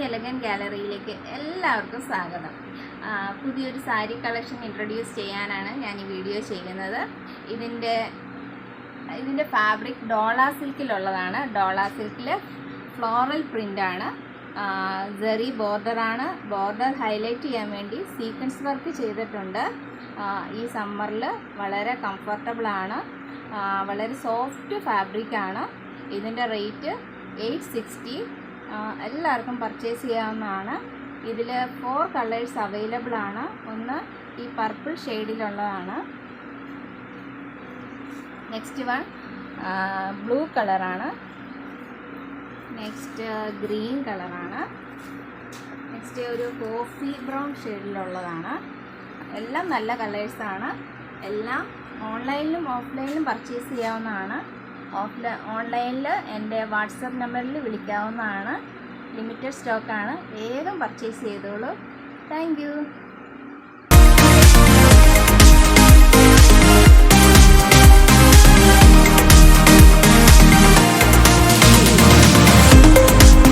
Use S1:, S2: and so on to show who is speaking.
S1: Elegant ഗാലറിയിലേക്ക് എല്ലാവർക്കും സ്വാഗതം. പുതിയൊരു സാരി കളക്ഷൻ ഇൻട്രൊഡ്യൂസ് ചെയ്യാനാണ് ഞാൻ ഈ വീഡിയോ ചെയ്യുന്നത്. ഇതിൻ്റെ ഫാബ്രിക് ഡോള സിൽക്കിലുള്ളതാണ്. ഡോള സിൽക്കിൽ ഫ്ലോറൽ പ്രിൻ്റാണ്. ജെറി ബോർഡറാണ്. ബോർഡർ ഹൈലൈറ്റ് ചെയ്യാൻ വേണ്ടി സീക്വൻസ് വർക്ക് ചെയ്തിട്ടുണ്ട്. ഈ സമ്മറിൽ വളരെ കംഫർട്ടബിളാണ്. വളരെ സോഫ്റ്റ് ഫാബ്രിക്കാണ്. ഇതിൻ്റെ റേറ്റ് 860. എല്ലാവർക്കും പർച്ചേസ് ചെയ്യാവുന്നതാണ്. ഇതിൽ 4 കളേഴ്സ് അവൈലബിൾ ആണ്. ഒന്ന് ഈ പർപ്പിൾ ഷെയ്ഡിലുള്ളതാണ്. നെക്സ്റ്റ് വൺ ബ്ലൂ കളറാണ്. നെക്സ്റ്റ് ഗ്രീൻ കളറാണ്. നെക്സ്റ്റ് ഒരു കോഫി ബ്രൗൺ ഷെയ്ഡിലുള്ളതാണ്. എല്ലാം നല്ല കളേഴ്സാണ്. എല്ലാം ഓൺലൈനിലും ഓഫ്ലൈനിലും പർച്ചേസ് ചെയ്യാവുന്നതാണ്. ഓൺലൈനിൽ എൻ്റെ വാട്സപ്പ് നമ്പറിൽ വിളിക്കാവുന്നതാണ്. ലിമിറ്റഡ് സ്റ്റോക്കാണ്. വേഗം പർച്ചേസ് ചെയ്തോളൂ. Thank you.